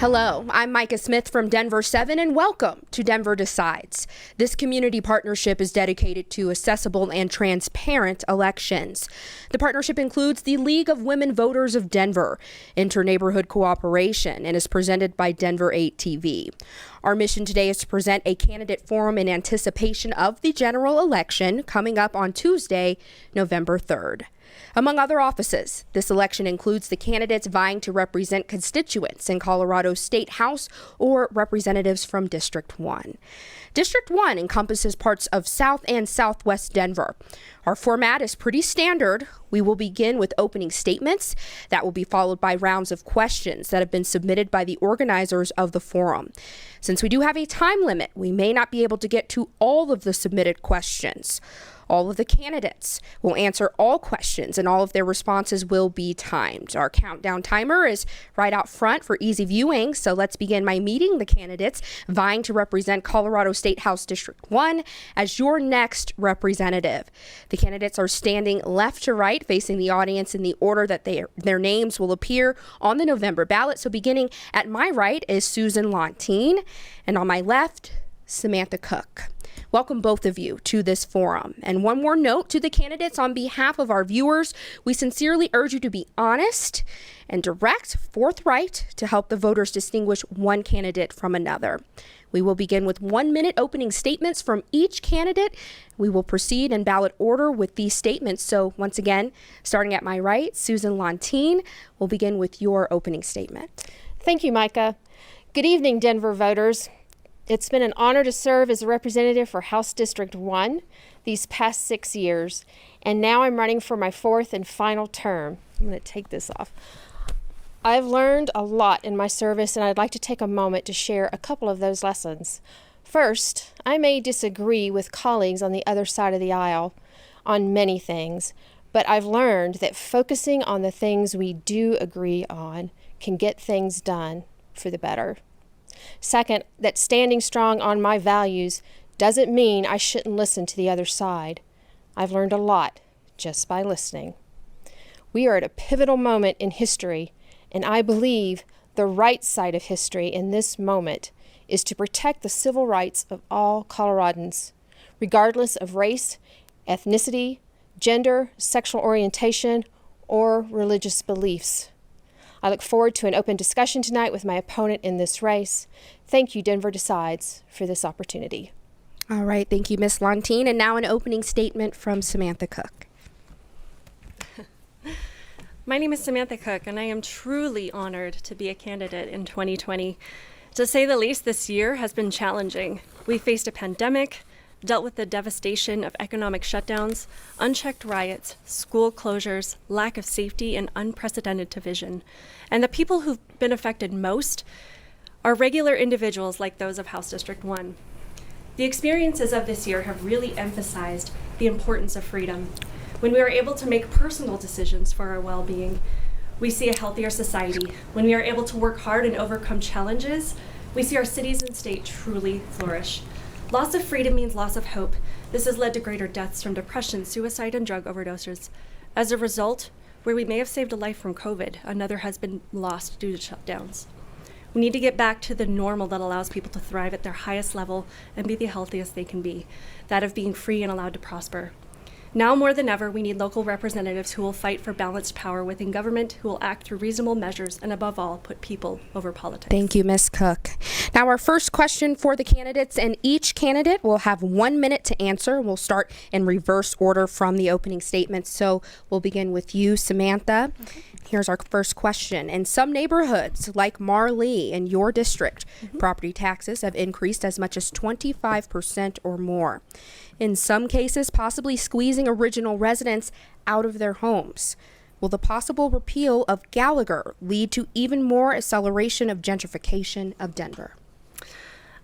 Hello, I'm Micah Smith from Denver 7, and welcome to Denver Decides. This community partnership is dedicated to accessible and transparent elections. The partnership includes the League of Women Voters of Denver, Inter-Neighborhood Cooperation, and is presented by Denver 8 TV. Our mission today is to present a candidate forum in anticipation of the general election coming up on Tuesday, November 3rd. Among other offices, this election includes the candidates vying to represent constituents in Colorado's State House or representatives from District 1. District 1 encompasses parts of South and Southwest Denver. Our format is pretty standard. We will begin with opening statements that will be followed by rounds of questions that have been submitted by the organizers of the forum. Since we do have a time limit, we may not be able to get to all of the submitted questions. All of the candidates will answer all questions and all of their responses will be timed. Our countdown timer is right out front for easy viewing, so let's begin by meeting the candidates vying to represent Colorado State House District 1 as your next representative. The candidates are standing left to right, facing the audience in the order that their names will appear on the November ballot. So beginning at my right is Susan Lontine, and on my left, Samantha Cook. Welcome both of you to this forum. And one more note to the candidates on behalf of our viewers, we sincerely urge you to be honest and direct, forthright, to help the voters distinguish one candidate from another. We will begin with 1-minute opening statements from each candidate. We will proceed in ballot order with these statements. So once again, starting at my right, Susan Lontine, we'll begin with your opening statement. Thank you, Micah. Good evening, Denver voters. It's been an honor to serve as a representative for House District 1 these past 6 years, and now I'm running for my 4th and final term. I'm going to take this off. I've learned a lot in my service, and I'd like to take a moment to share a couple of those lessons. First, I may disagree with colleagues on the other side of the aisle on many things, but I've learned that focusing on the things we do agree on can get things done for the better. Second, that standing strong on my values doesn't mean I shouldn't listen to the other side. I've learned a lot just by listening. We are at a pivotal moment in history, and I believe the right side of history in this moment is to protect the civil rights of all Coloradans, regardless of race, ethnicity, gender, sexual orientation, or religious beliefs. I look forward to an open discussion tonight with my opponent in this race. Thank you, Denver Decides, for this opportunity. All right, thank you, Ms. Lontine. And now an opening statement from Samantha Cook. My name is Samantha Cook, and I am truly honored to be a candidate in 2020. To say the least, this year has been challenging. We faced a pandemic, dealt with the devastation of economic shutdowns, unchecked riots, school closures, lack of safety, and unprecedented division. And the people who've been affected most are regular individuals like those of House District 1. The experiences of this year have really emphasized the importance of freedom. When we are able to make personal decisions for our well-being, we see a healthier society. When we are able to work hard and overcome challenges, we see our cities and state truly flourish. Loss of freedom means loss of hope. This has led to greater deaths from depression, suicide, and drug overdoses. As a result, where we may have saved a life from COVID, another has been lost due to shutdowns. We need to get back to the normal that allows people to thrive at their highest level and be the healthiest they can be, that of being free and allowed to prosper. Now more than ever, we need local representatives who will fight for balanced power within government, who will act through reasonable measures, and above all, put people over politics. Thank you, Ms. Cook. Now our first question for the candidates, and each candidate will have 1 minute to answer. We'll start in reverse order from the opening statement. So we'll begin with you, Samantha. Okay. Here's our first question. In some neighborhoods, like Marlee in your district, property taxes have increased as much as 25% or more. In some cases, possibly squeezing original residents out of their homes. Will the possible repeal of Gallagher lead to even more acceleration of gentrification of Denver?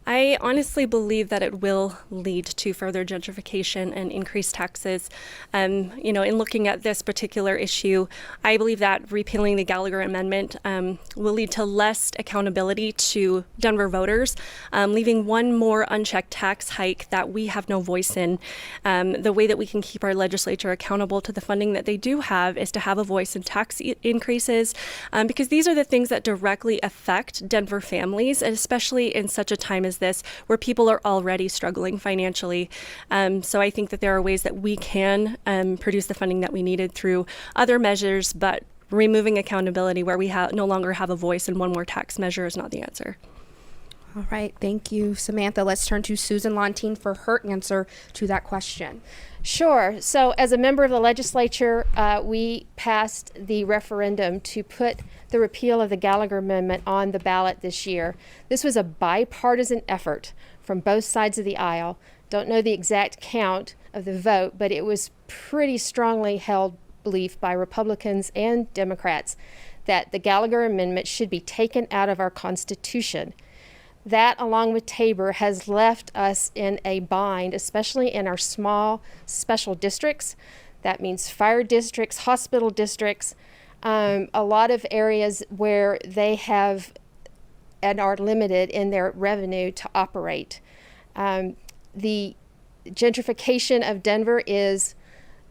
I honestly believe that it will lead to further gentrification and increased taxes. In looking at this particular issue, I believe that repealing the Gallagher Amendment will lead to less accountability to Denver voters, leaving one more unchecked tax hike that we have no voice in. The way that we can keep our legislature accountable to the funding that they do have is to have a voice in tax increases, because these are the things that directly affect Denver families, and especially in such a time as this, where people are already struggling financially. So I think that there are ways that we can produce the funding that we needed through other measures, but removing accountability where we no longer have a voice and one more tax measure is not the answer. All right, thank you, Samantha. Let's turn to Susan Lontine for her answer to that question. Sure. So as a member of the legislature, we passed the referendum to put the repeal of the Gallagher Amendment on the ballot this year. This was a bipartisan effort from both sides of the aisle. Don't know the exact count of the vote, but it was pretty strongly held belief by Republicans and Democrats that the Gallagher Amendment should be taken out of our Constitution. That, along with Tabor, has left us in a bind, especially in our small special districts. That means fire districts, hospital districts, a lot of areas where they have and are limited in their revenue to operate. The gentrification of Denver is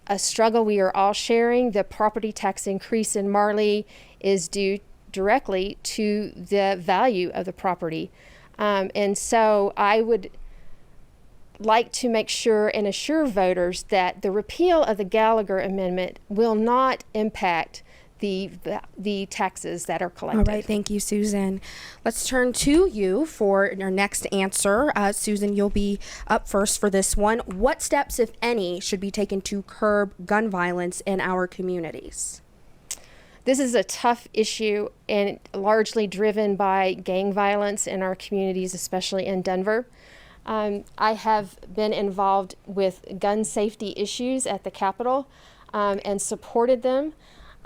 a struggle we are all sharing. The property tax increase in Marley is due directly to the value of the property. And so I would like to make sure and assure voters that the repeal of the Gallagher Amendment will not impact the taxes that are collected. All right, thank you, Susan. Let's turn to you for your next answer. Susan, you'll be up first for this one. What steps, if any, should be taken to curb gun violence in our communities? This is a tough issue and largely driven by gang violence in our communities, especially in Denver. I have been involved with gun safety issues at the Capitol and supported them.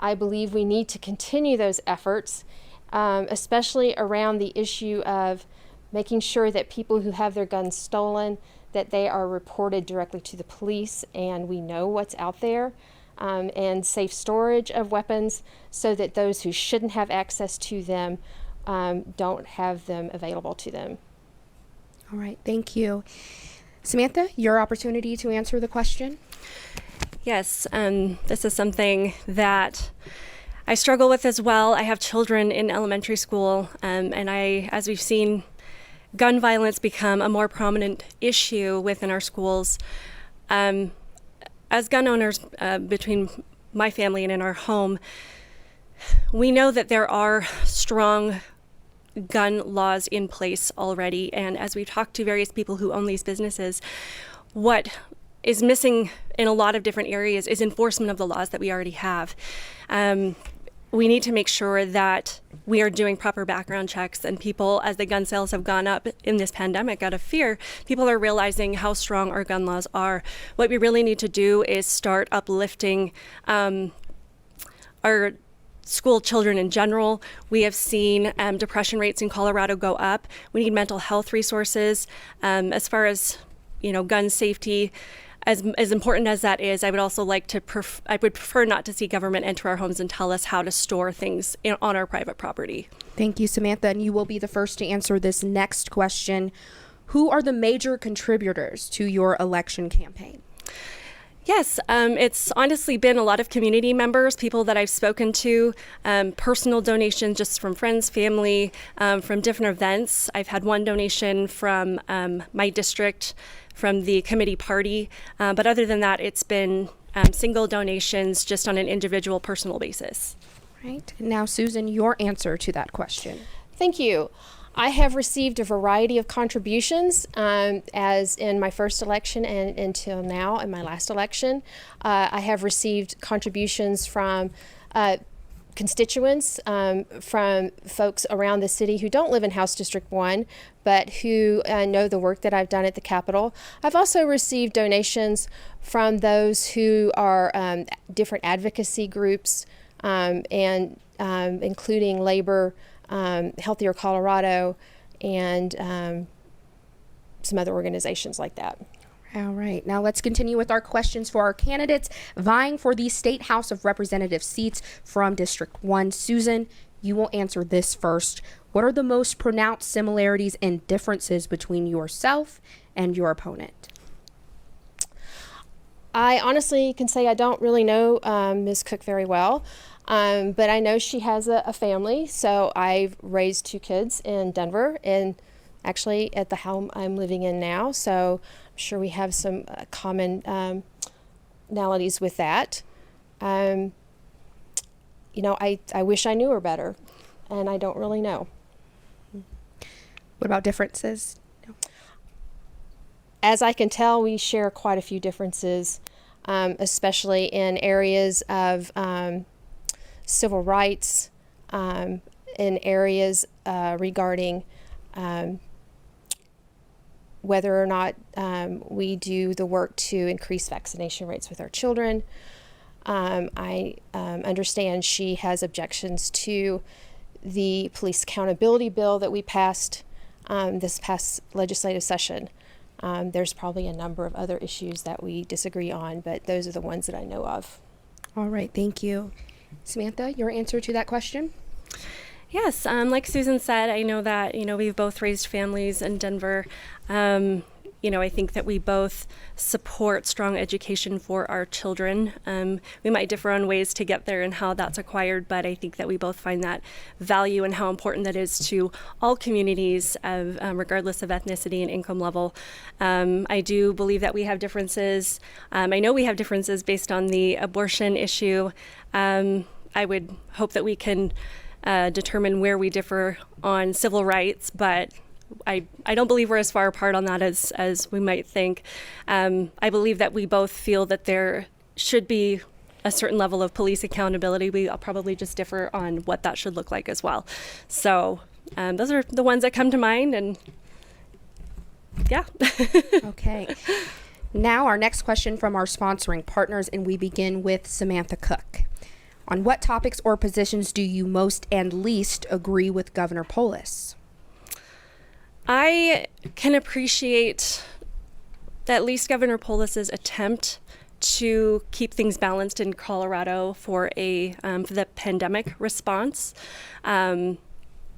I believe we need to continue those efforts, especially around the issue of making sure that people who have their guns stolen, that they are reported directly to the police and we know what's out there. And safe storage of weapons so that those who shouldn't have access to them don't have them available to them. All right, thank you. Samantha, your opportunity to answer the question. Yes, this is something that I struggle with as well. I have children in elementary school, and as we've seen gun violence become a more prominent issue within our schools, as gun owners, between my family and in our home, we know that there are strong gun laws in place already. And as we've talked to various people who own these businesses, what is missing in a lot of different areas is enforcement of the laws that we already have. We need to make sure that we are doing proper background checks, and people, as the gun sales have gone up in this pandemic out of fear, people are realizing how strong our gun laws are. What we really need to do is start uplifting our school children in general. We have seen depression rates in Colorado go up. We need mental health resources. As far as, gun safety, as important as that is, I would also like to I would prefer not to see government enter our homes and tell us how to store things on our private property. Thank you, Samantha. And you will be the first to answer this next question. Who are the major contributors to your election campaign? Yes, it's honestly been a lot of community members, people that I've spoken to, personal donations just from friends, family, from different events. I've had one donation from my district, from the committee party, but other than that, it's been single donations just on an individual personal basis. Right. Now, Susan, your answer to that question. Thank you. I have received a variety of contributions, as in my first election and until now in my last election. I have received contributions from constituents, from folks around the city who don't live in House District 1, but who know the work that I've done at the Capitol. I've also received donations from those who are different advocacy groups, and including labor, Healthier Colorado, and some other organizations like that. All right, now let's continue with our questions for our candidates vying for the State House of Representatives seats from District 1. Susan, you will answer this first. What are the most pronounced similarities and differences between yourself and your opponent? I honestly can say I don't really know Ms. Cook very well, but I know she has a family. So I've raised 2 kids in Denver and actually at the home I'm living in now. So I'm sure we have some commonalities with that. I wish I knew her better, and I don't really know. What about differences? As I can tell, we share quite a few differences, especially in areas of civil rights, in areas regarding whether or not we do the work to increase vaccination rates with our children. I understand she has objections to the police accountability bill that we passed this past legislative session. There's probably a number of other issues that we disagree on, but those are the ones that I know of. All right, thank you. Samantha, your answer to that question? Yes, like Susan said, I know that, we've both raised families in Denver. I think that we both support strong education for our children. We might differ on ways to get there and how that's acquired, but I think that we both find that value and how important that is to all communities, regardless of ethnicity and income level. I do believe that we have differences. I know we have differences based on the abortion issue. I would hope that we can determine where we differ on civil rights, but I don't believe we're as far apart on that as we might think. I believe that we both feel that there should be a certain level of police accountability. We'll probably just differ on what that should look like as well. So those are the ones that come to mind, and yeah. Okay. Now our next question from our sponsoring partners, and we begin with Samantha Cook. On what topics or positions do you most and least agree with Governor Polis? I can appreciate at least Governor Polis's attempt to keep things balanced in Colorado for the pandemic response.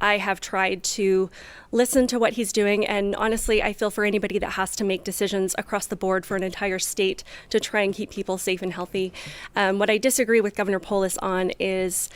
I have tried to listen to what he's doing, and honestly, I feel for anybody that has to make decisions across the board for an entire state to try and keep people safe and healthy. What I disagree with Governor Polis on is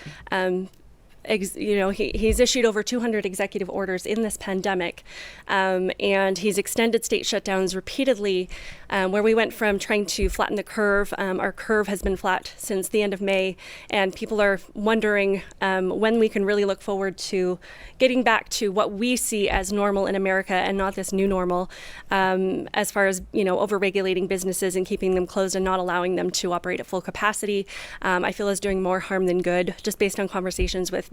he's issued over 200 executive orders in this pandemic, and he's extended state shutdowns repeatedly, where we went from trying to flatten the curve. Our curve has been flat since the end of May, and people are wondering when we can really look forward to getting back to what we see as normal in America and not this new normal, as far as, over-regulating businesses and keeping them closed and not allowing them to operate at full capacity. I feel is doing more harm than good, just based on conversations with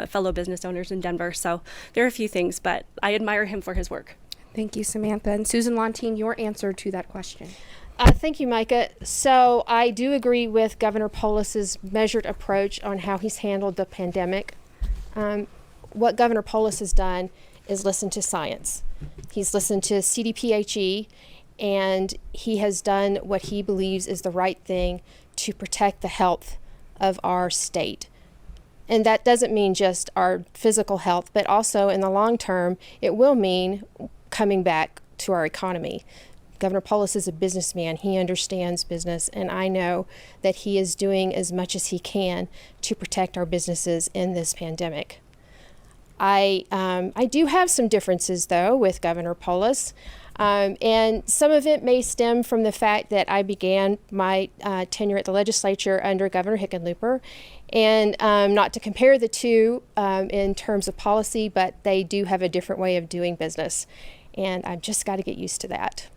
fellow business owners in Denver. So there are a few things, but I admire him for his work. Thank you, Samantha. And Susan Lontine, your answer to that question. Thank you, Micah. So I do agree with Governor Polis's measured approach on how he's handled the pandemic. What Governor Polis has done is listen to science. He's listened to CDPHE, and he has done what he believes is the right thing to protect the health of our state. And that doesn't mean just our physical health, but also in the long term, it will mean coming back to our economy. Governor Polis is a businessman. He understands business, and I know that he is doing as much as he can to protect our businesses in this pandemic. I do have some differences, though, with Governor Polis. And some of it may stem from the fact that I began my tenure at the legislature under Governor Hickenlooper. And not to compare the two in terms of policy, but they do have a different way of doing business. And I've just got to get used to that.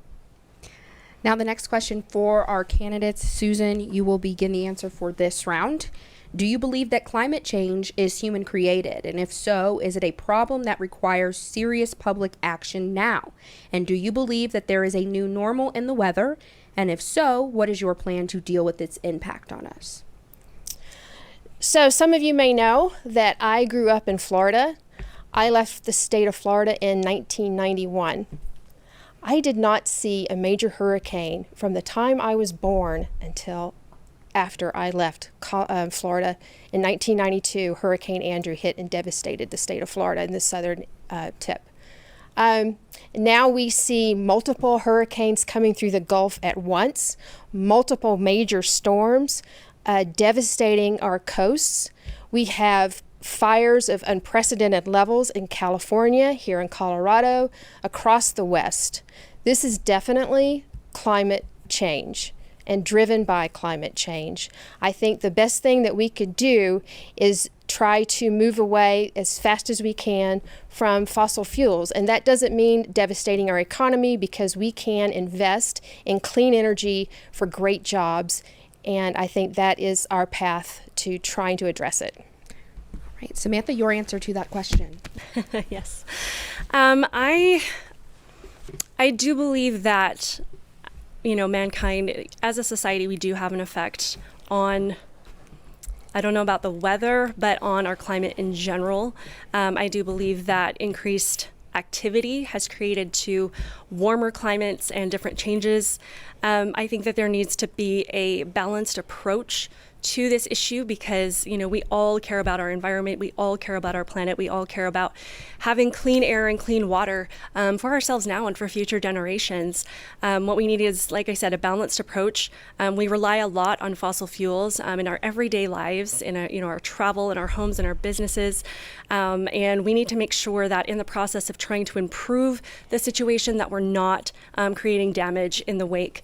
Now the next question for our candidates. Susan, you will begin the answer for this round. Do you believe that climate change is human created? And if so, is it a problem that requires serious public action now? And do you believe that there is a new normal in the weather? And if so, what is your plan to deal with its impact on us? So some of you may know that I grew up in Florida. I left the state of Florida in 1991. I did not see a major hurricane from the time I was born until after I left Florida. In 1992, Hurricane Andrew hit and devastated the state of Florida in the southern tip. Now we see multiple hurricanes coming through the Gulf at once, multiple major storms devastating our coasts. We have fires of unprecedented levels in California, here in Colorado, across the West. This is definitely climate change and driven by climate change. I think the best thing that we could do is try to move away as fast as we can from fossil fuels. And that doesn't mean devastating our economy, because we can invest in clean energy for great jobs. And I think that is our path to trying to address it. Right. Samantha, your answer to that question. Yes. I do believe that, mankind, as a society, we do have an effect on, I don't know about the weather, but on our climate in general. I do believe that increased activity has created to warmer climates and different changes. I think that there needs to be a balanced approach to this issue, because we all care about our environment, we all care about our planet, we all care about having clean air and clean water for ourselves now and for future generations. What we need is, like I said, a balanced approach. We rely a lot on fossil fuels in our everyday lives, in our travel, in our homes, in our businesses, and we need to make sure that in the process of trying to improve the situation, that we're not creating damage in the wake.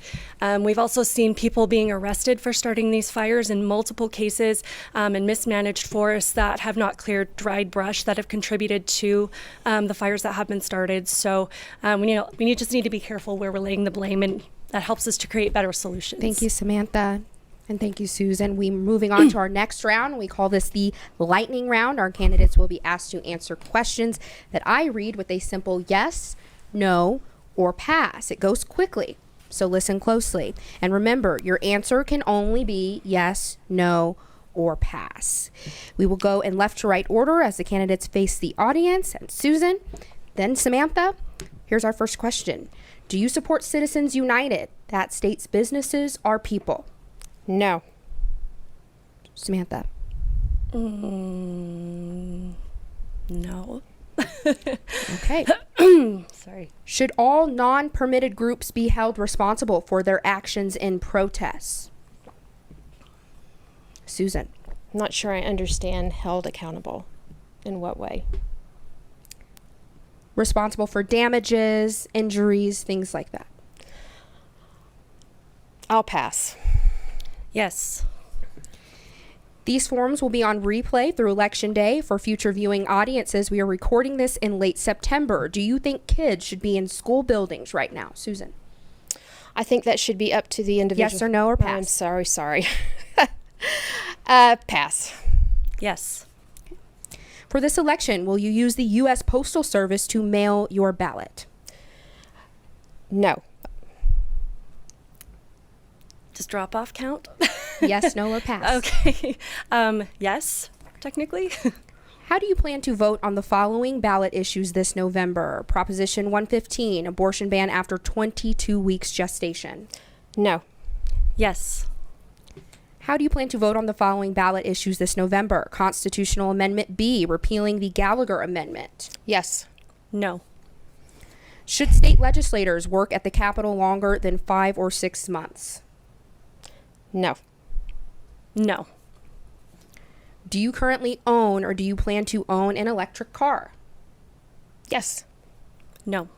We've also seen people being arrested for starting these fires in multiple cases, and mismanaged forests that have not cleared dried brush that have contributed to the fires that have been started. So we just need to be careful where we're laying the blame, and that helps us to create better solutions. Thank you, Samantha. And thank you, Susan. We're moving on to our next round. We call this the lightning round. Our candidates will be asked to answer questions that I read with a simple yes, no, or pass. It goes quickly, so listen closely. And remember, your answer can only be yes, no, or pass. We will go in left to right order as the candidates face the audience. And Susan, then Samantha. Here's our first question. Do you support Citizens United that states businesses are people? No. Samantha. No. Okay. Sorry. Should all non-permitted groups be held responsible for their actions in protests? Susan. I'm not sure I understand held accountable. In what way? Responsible for damages, injuries, things like that. I'll pass. Yes. These forums will be on replay through Election Day for future viewing audiences. We are recording this in late September. Do you think kids should be in school buildings right now, Susan? I think that should be up to the individual. Yes or no, or pass? I'm sorry. Pass. Yes. For this election, will you use the U.S. Postal Service to mail your ballot? No. Does drop-off count? Yes, no, or pass? Okay. Yes, technically. How do you plan to vote on the following ballot issues this November? Proposition 115, abortion ban after 22 weeks gestation. No. Yes. How do you plan to vote on the following ballot issues this November? Constitutional Amendment B, repealing the Gallagher Amendment. Yes. No. Should state legislators work at the Capitol longer than 5 or 6 months? No. No. Do you currently own or do you plan to own an electric car? Yes. No.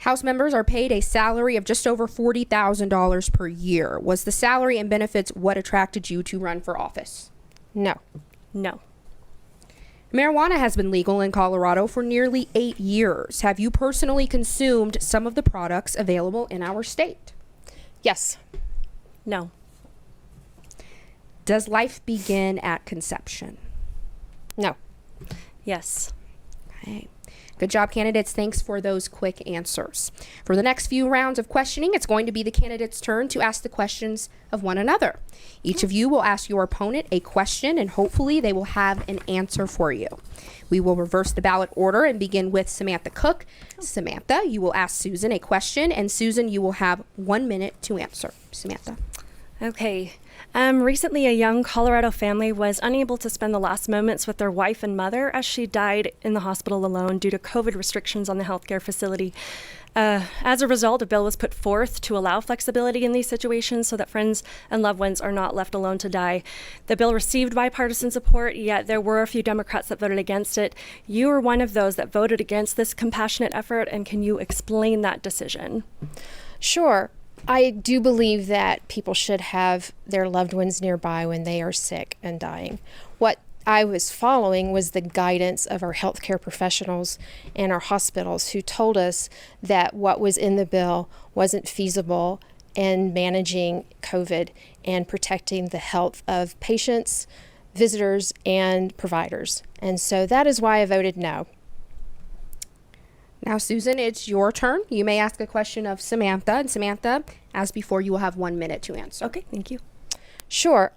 House members are paid a salary of just over $40,000 per year. Was the salary and benefits what attracted you to run for office? No. No. Marijuana has been legal in Colorado for nearly 8 years. Have you personally consumed some of the products available in our state? Yes. No. Does life begin at conception? No. Yes. Okay. Good job, candidates. Thanks for those quick answers. For the next few rounds of questioning, it's going to be the candidates' turn to ask the questions of one another. Each of you will ask your opponent a question, and hopefully they will have an answer for you. We will reverse the ballot order and begin with Samantha Cook. Samantha, you will ask Susan a question, and Susan, you will have 1 minute to answer. Samantha. Okay. Recently, a young Colorado family was unable to spend the last moments with their wife and mother as she died in the hospital alone due to COVID restrictions on the healthcare facility. As a result, a bill was put forth to allow flexibility in these situations so that friends and loved ones are not left alone to die. The bill received bipartisan support, yet there were a few Democrats that voted against it. You were one of those that voted against this compassionate effort, and can you explain that decision? Sure. I do believe that people should have their loved ones nearby when they are sick and dying. What I was following was the guidance of our healthcare professionals and our hospitals who told us that what was in the bill wasn't feasible in managing COVID and protecting the health of patients, visitors, and providers. And so that is why I voted no. Now, Susan, it's your turn. You may ask a question of Samantha. And Samantha, as before, you will have 1 minute to answer. Okay, thank you. Sure.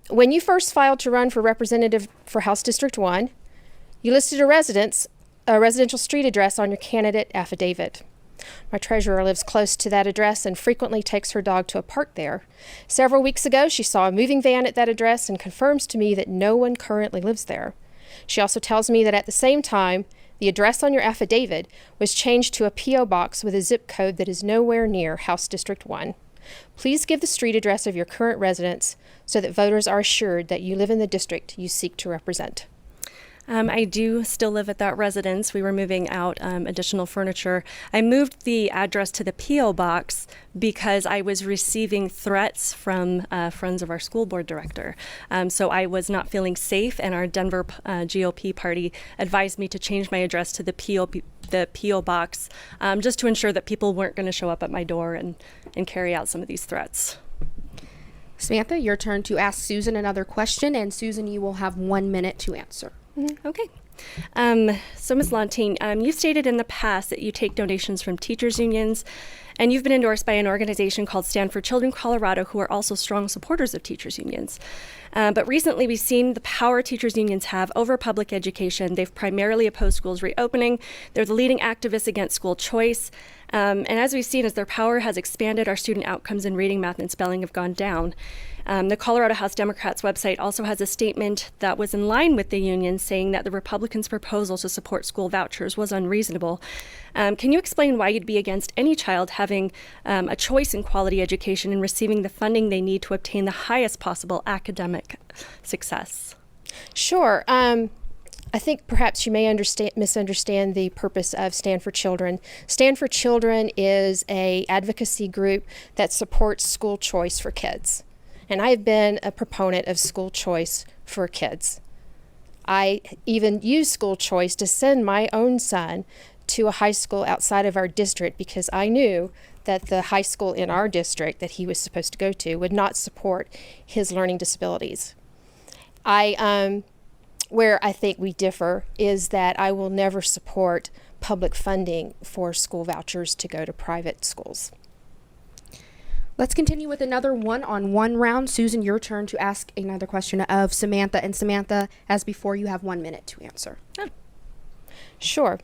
When you first filed to run for representative for House District 1, you listed a residential street address on your candidate affidavit. My treasurer lives close to that address and frequently takes her dog to a park there. Several weeks ago, she saw a moving van at that address and confirms to me that no one currently lives there. She also tells me that at the same time, the address on your affidavit was changed to a P.O. box with a zip code that is nowhere near House District 1. Please give the street address of your current residence so that voters are assured that you live in the district you seek to represent. I do still live at that residence. We were moving out additional furniture. I moved the address to the P.O. box because I was receiving threats from friends of our school board director. So I was not feeling safe, and our Denver GOP party advised me to change my address to the P.O. box just to ensure that people weren't going to show up at my door and carry out some of these threats. Samantha, your turn to ask Susan another question, and Susan, you will have 1 minute to answer. Okay. So Ms. Lontine, you stated in the past that you take donations from teachers' unions, and you've been endorsed by an organization called Stand for Children Colorado, who are also strong supporters of teachers' unions. But recently we've seen the power teachers' unions have over public education. They've primarily opposed schools reopening. They're the leading activists against school choice. And as we've seen, as their power has expanded, our student outcomes in reading, math, and spelling have gone down. The Colorado House Democrats website also has a statement that was in line with the union, saying that the Republicans' proposal to support school vouchers was unreasonable. Can you explain why you'd be against any child having a choice in quality education and receiving the funding they need to obtain the highest possible academic success? Sure. I think perhaps you may misunderstand the purpose of Stand for Children. Stand for Children is an advocacy group that supports school choice for kids. And I have been a proponent of school choice for kids. I even use school choice to send my own son to a high school outside of our district because I knew that the high school in our district that he was supposed to go to would not support his learning disabilities. Where I think we differ is that I will never support public funding for school vouchers to go to private schools. Let's continue with another one-on-one round. Susan, your turn to ask another question of Samantha. And Samantha, as before, you have 1 minute to answer. Sure.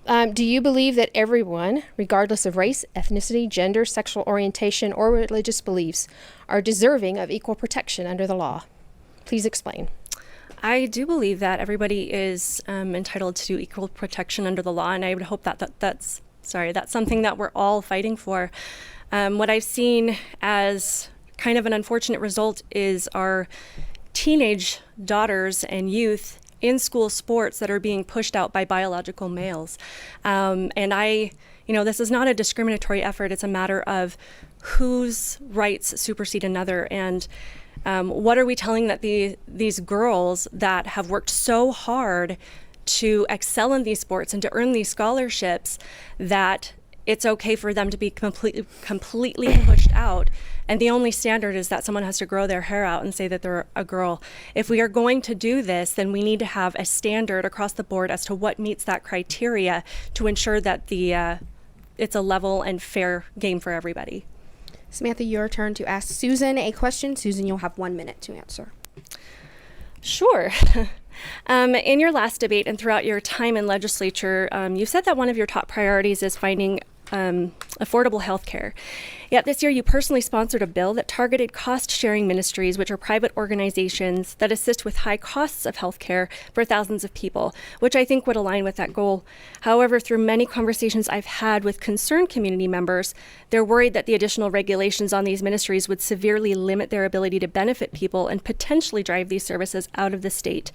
Do you believe that everyone, regardless of race, ethnicity, gender, sexual orientation, or religious beliefs, are deserving of equal protection under the law? Please explain. I do believe that everybody is entitled to equal protection under the law, and I would hope that's something that we're all fighting for. What I've seen as kind of an unfortunate result is our teenage daughters and youth in school sports that are being pushed out by biological males. And this is not a discriminatory effort. It's a matter of whose rights supersede another. And what are we telling that these girls that have worked so hard to excel in these sports and to earn these scholarships, that it's okay for them to be completely pushed out. And the only standard is that someone has to grow their hair out and say that they're a girl. If we are going to do this, then we need to have a standard across the board as to what meets that criteria to ensure that it's a level and fair game for everybody. Samantha, your turn to ask Susan a question. Susan, you'll have 1 minute to answer. Sure. In your last debate and throughout your time in legislature, you said that one of your top priorities is finding affordable health care. Yet this year you personally sponsored a bill that targeted cost-sharing ministries, which are private organizations that assist with high costs of health care for thousands of people, which I think would align with that goal. However, through many conversations I've had with concerned community members, they're worried that the additional regulations on these ministries would severely limit their ability to benefit people and potentially drive these services out of the state.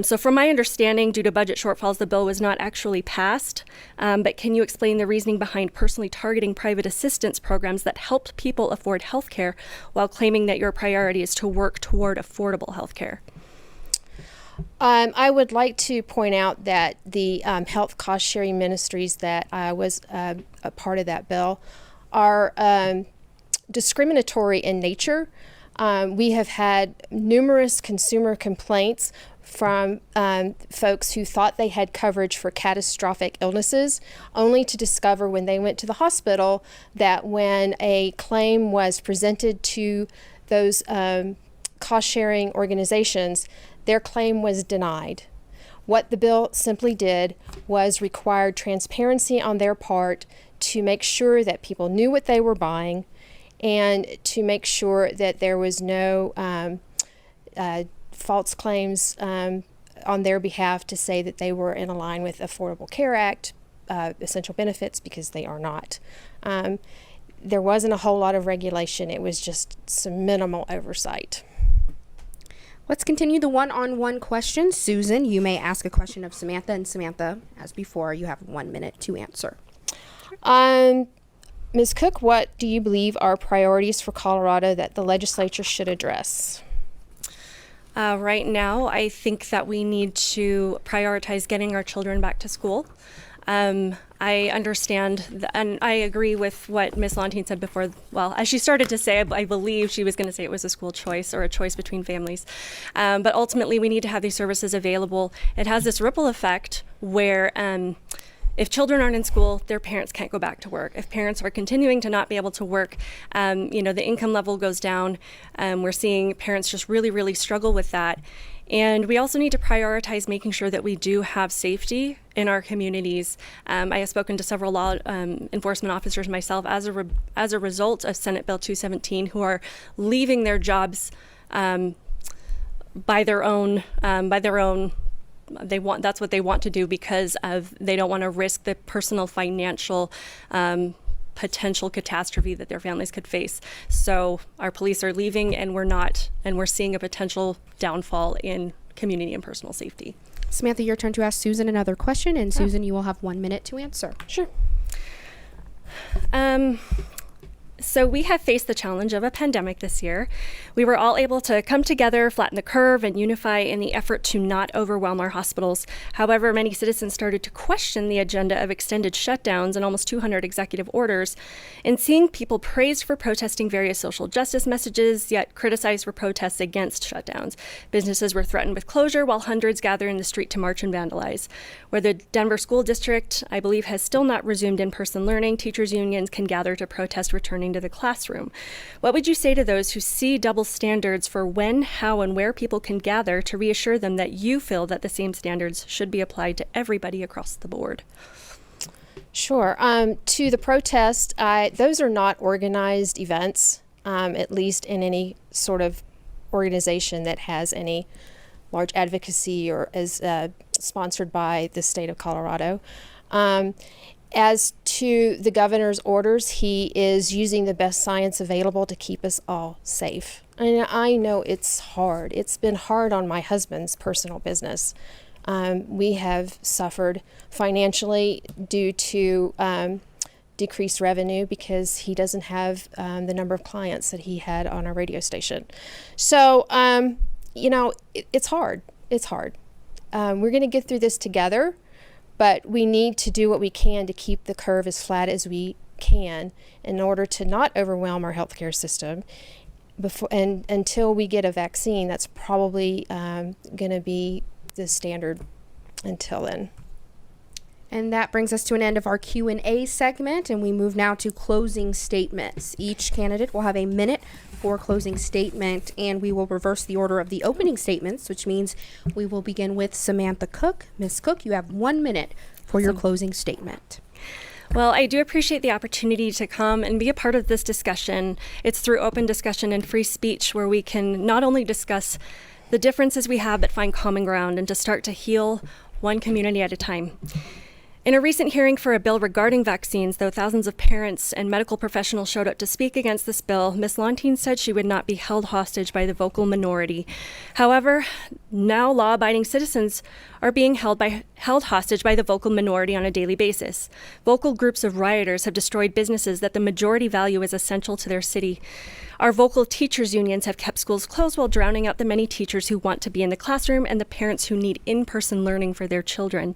So from my understanding, due to budget shortfalls, the bill was not actually passed. But can you explain the reasoning behind personally targeting private assistance programs that help people afford health care while claiming that your priority is to work toward affordable health care? I would like to point out that the health cost sharing ministries that was a part of that bill are discriminatory in nature. We have had numerous consumer complaints from folks who thought they had coverage for catastrophic illnesses, only to discover when they went to the hospital that when a claim was presented to those cost-sharing organizations, their claim was denied. What the bill simply did was required transparency on their part to make sure that people knew what they were buying and to make sure that there was no false claims on their behalf to say that they were in line with Affordable Care Act essential benefits, because they are not. There wasn't a whole lot of regulation. It was just some minimal oversight. Let's continue the one-on-one questions. Susan, you may ask a question of Samantha, and Samantha, as before, you have 1 minute to answer. Ms. Cook, what do you believe are priorities for Colorado that the legislature should address? Right now, I think that we need to prioritize getting our children back to school. I understand, and I agree with what Ms. Lontine said before. Well, as she started to say, I believe she was going to say it was a school choice or a choice between families. But ultimately, we need to have these services available. It has this ripple effect where if children aren't in school, their parents can't go back to work. If parents are continuing to not be able to work, the income level goes down. We're seeing parents just really, really struggle with that. And we also need to prioritize making sure that we do have safety in our communities. I have spoken to several law enforcement officers myself as a result of Senate Bill 217 who are leaving their jobs by their own. That's what they want to do because they don't want to risk the personal financial potential catastrophe that their families could face. So our police are leaving, and we're seeing a potential downfall in community and personal safety. Samantha, your turn to ask Susan another question, and Susan, you will have 1 minute to answer. Sure. So we have faced the challenge of a pandemic this year. We were all able to come together, flatten the curve, and unify in the effort to not overwhelm our hospitals. However, many citizens started to question the agenda of extended shutdowns and almost 200 executive orders. And seeing people praised for protesting various social justice messages, yet criticized for protests against shutdowns. Businesses were threatened with closure while hundreds gathered in the street to march and vandalize. Where the Denver School District, I believe, has still not resumed in-person learning, teachers' unions can gather to protest returning to the classroom. What would you say to those who see double standards for when, how, and where people can gather to reassure them that you feel that the same standards should be applied to everybody across the board? Sure. To the protest, those are not organized events, at least in any sort of organization that has any large advocacy or is sponsored by the state of Colorado. As to the governor's orders, he is using the best science available to keep us all safe. And I know it's hard. It's been hard on my husband's personal business. We have suffered financially due to decreased revenue because he doesn't have the number of clients that he had on our radio station. So, it's hard. It's hard. We're going to get through this together. But we need to do what we can to keep the curve as flat as we can in order to not overwhelm our healthcare system. And until we get a vaccine, that's probably going to be the standard until then. And that brings us to an end of our Q&A segment, and we move now to closing statements. Each candidate will have a minute for closing statement, and we will reverse the order of the opening statements, which means we will begin with Samantha Cook. Ms. Cook, you have 1 minute for your closing statement. Well, I do appreciate the opportunity to come and be a part of this discussion. It's through open discussion and free speech where we can not only discuss the differences we have, but find common ground and to start to heal one community at a time. In a recent hearing for a bill regarding vaccines, though thousands of parents and medical professionals showed up to speak against this bill, Ms. Lontine said she would not be held hostage by the vocal minority. However, now law-abiding citizens are being held hostage by the vocal minority on a daily basis. Vocal groups of rioters have destroyed businesses that the majority value as essential to their city. Our vocal teachers' unions have kept schools closed while drowning out the many teachers who want to be in the classroom and the parents who need in-person learning for their children.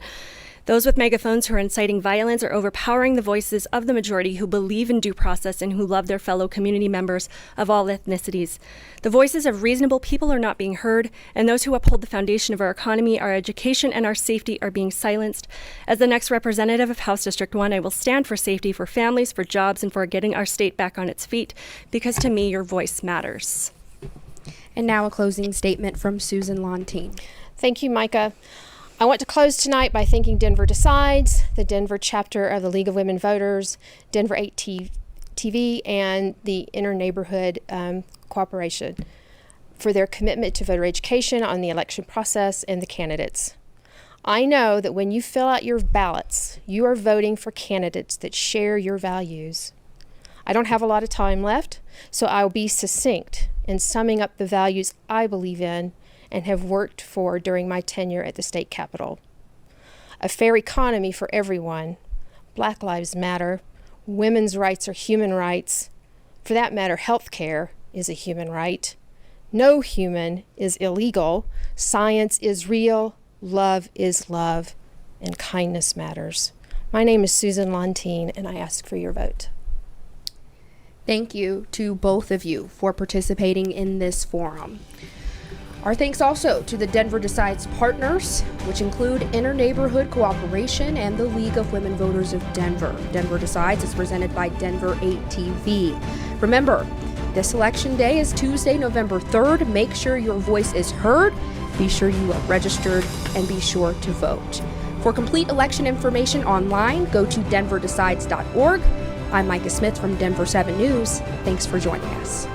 Those with megaphones who are inciting violence are overpowering the voices of the majority who believe in due process and who love their fellow community members of all ethnicities. The voices of reasonable people are not being heard, and those who uphold the foundation of our economy, our education, and our safety are being silenced. As the next representative of House District 1, I will stand for safety, for families, for jobs, and for getting our state back on its feet, because to me, your voice matters. And now a closing statement from Susan Lontine. Thank you, Micah. I want to close tonight by thanking Denver Decides, the Denver chapter of the League of Women Voters, Denver 8 TV, and the Inter-Neighborhood Cooperation for their commitment to voter education on the election process and the candidates. I know that when you fill out your ballots, you are voting for candidates that share your values. I don't have a lot of time left, so I'll be succinct in summing up the values I believe in and have worked for during my tenure at the state capitol. A fair economy for everyone. Black Lives Matter. Women's rights are human rights. For that matter, health care is a human right. No human is illegal. Science is real. Love is love. And kindness matters. My name is Susan Lontine, and I ask for your vote. Thank you to both of you for participating in this forum. Our thanks also to the Denver Decides partners, which include Inter-Neighborhood Cooperation and the League of Women Voters of Denver. Denver Decides is presented by Denver 8 TV. Remember, this election day is Tuesday, November 3rd. Make sure your voice is heard, be sure you are registered, and be sure to vote. For complete election information online, go to denverdecides.org. I'm Micah Smith from Denver 7 News. Thanks for joining us.